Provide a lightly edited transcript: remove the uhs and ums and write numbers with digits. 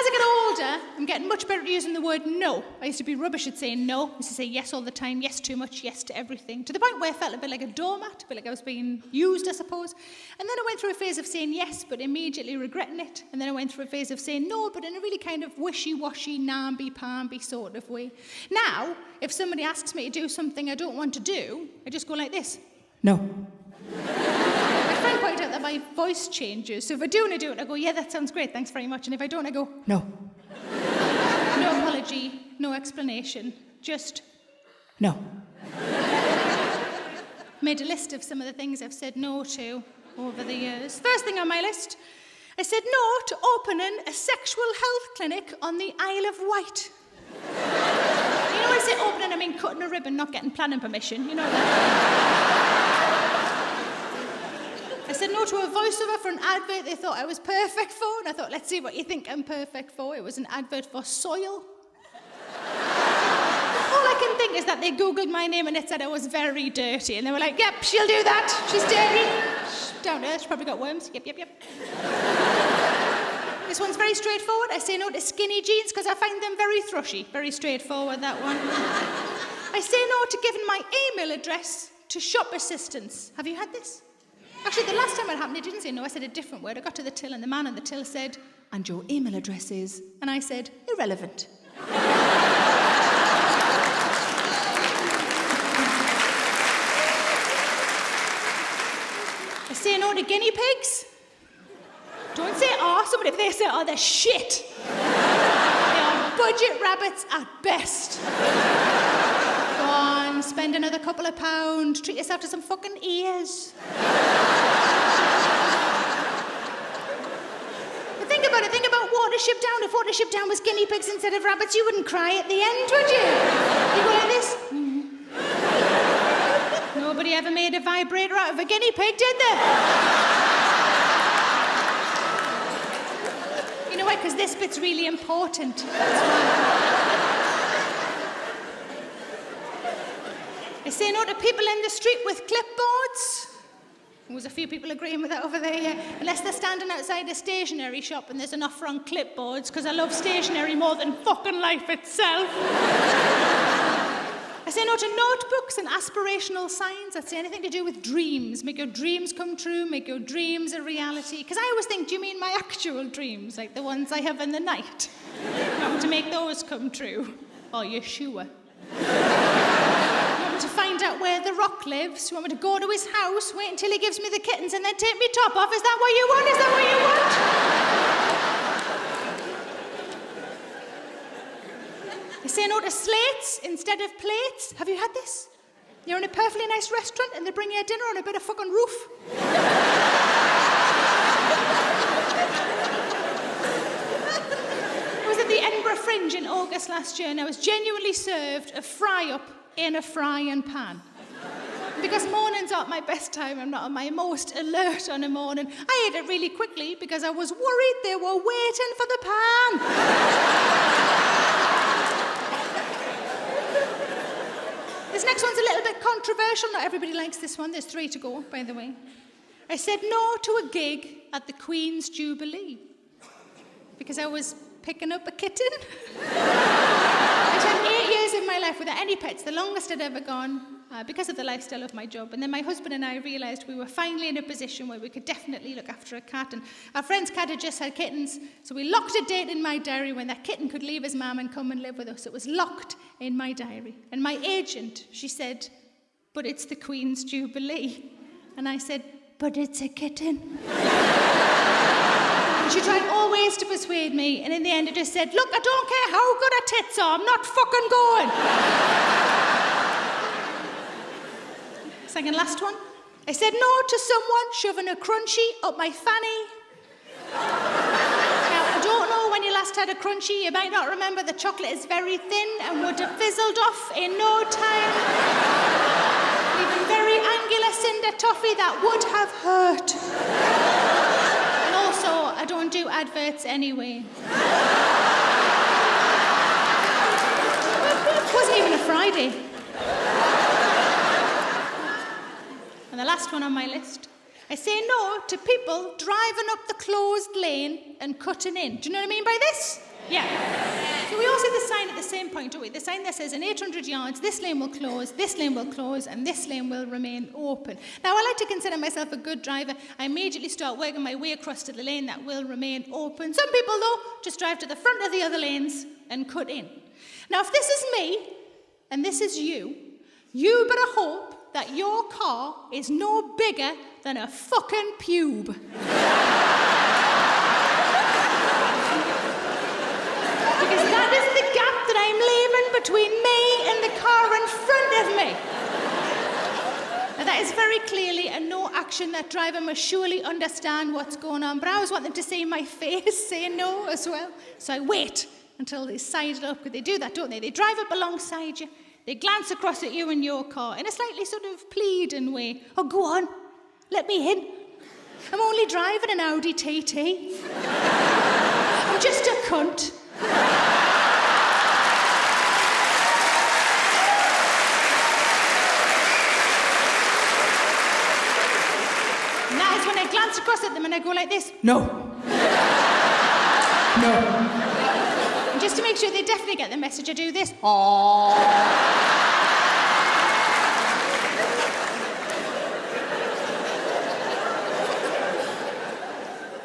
as I get older, I'm getting much better at using the word no. I used to be rubbish at saying no. I used to say yes all the time, yes too much, yes to everything, to the point where I felt a bit like a doormat, a bit like I was being used, I suppose. And then I went through a phase of saying yes, but immediately regretting it. And then I went through a phase of saying no, but in a really kind of wishy-washy, namby-pamby sort of way. Now, if somebody asks me to do something I don't want to do, I just go like this. No. My friend pointed out that my voice changes. So if I do want to do it, I go, yeah, that sounds great, thanks very much. And if I don't, I go, no. No apology, no explanation, just no. Made a list of some of the things I've said no to over the years. First thing on my list, I said no to opening a sexual health clinic on the Isle of Wight. You know, when I say opening, I mean cutting a ribbon, not getting planning permission. You know that. I said no to a voiceover for an advert they thought I was perfect for, and I thought, let's see what you think I'm perfect for. It was an advert for soil. All I can think is that they Googled my name and it said I was very dirty, and they were like, yep, she'll do that. She's dirty. Down to earth, she's probably got worms. Yep. This one's very straightforward. I say no to skinny jeans because I find them very thrushy. Very straightforward, that one. I say no to giving my email address to shop assistants. Have you had this? Actually, the last time it happened, I didn't say no, I said a different word. I got to the till and the man on the till said, and your email address is? And I said, irrelevant. I say no to guinea pigs. Don't say awesome, but if they say, oh, they're shit. They are budget rabbits at best. Go on, spend another couple of pounds, treat yourself to some fucking ears. But think about it, think about Watership Down. If Watership Down was guinea pigs instead of rabbits, you wouldn't cry at the end, would you? You go like this. Nobody ever made a vibrator out of a guinea pig, did they? You know why? Because this bit's really important. That's why. I say no to people in the street with clipboards. There was a few people agreeing with that over there, yeah. Unless they're standing outside a stationery shop and there's an offer on clipboards, because I love stationery more than fucking life itself. I say no to notebooks and aspirational signs that say anything to do with dreams. Make your dreams come true, make your dreams a reality. Because I always think, do you mean my actual dreams, like the ones I have in the night? You want me to make those come true? Are you sure? To find out where The Rock lives. You want me to go to his house, wait until he gives me the kittens and then take me top off? Is that what you want? Is that what you want? You say no to slates instead of plates. Have you had this? You're in a perfectly nice restaurant and they bring you a dinner on a bit of fucking roof. I was at the Edinburgh Fringe in August last year and I was genuinely served a fry-up in a frying pan. Because mornings aren't my best time, I'm not on my most alert on a morning. I ate it really quickly because I was worried they were waiting for the pan. This next one's a little bit controversial. Not everybody likes this one. There's 3 to go, by the way. I said no to a gig at the Queen's Jubilee because I was picking up a kitten. I spent 8 years of my life without any pets, the longest I'd ever gone, because of the lifestyle of my job. And then my husband and I realised we were finally in a position where we could definitely look after a cat. And our friend's cat had just had kittens, so we locked a date in my diary when that kitten could leave his mum and come and live with us. It was locked in my diary. And my agent, she said, but it's the Queen's Jubilee. And I said, but it's a kitten. And she tried all ways to persuade me, and in the end I just said, look, I don't care how good her tits are, I'm not fucking going. Second last one. I said no to someone shoving a crunchie up my fanny. Now, I don't know when you last had a crunchie, you might not remember the chocolate is very thin and would have fizzled off in no time. Even very angular cinder toffee that would have hurt. I don't do adverts anyway. It wasn't even a Friday. And the last one on my list, I say no to people driving up the closed lane and cutting in. Do you know what I mean by this? Yeah. So we all see the sign at the same point, don't we? The sign that says in 800 yards, this lane will close, and this lane will remain open. Now, I like to consider myself a good driver. I immediately start working my way across to the lane that will remain open. Some people, though, just drive to the front of the other lanes and cut in. Now, if this is me, and this is you better hope that your car is no bigger than a fucking pube. Because that is the gap that I'm leaving between me and the car in front of me. Now, that is very clearly a no action. That driver must surely understand what's going on. But I always want them to see my face say no as well. So I wait until they side it up, because they do that, don't they? They drive up alongside you. They glance across at you and your car in a slightly sort of pleading way. Oh, go on. Let me in. I'm only driving an Audi TT. I'm just a cunt. And that is when I glance across at them and I go like this. No. No. And just to make sure they definitely get the message, I do this. Aww.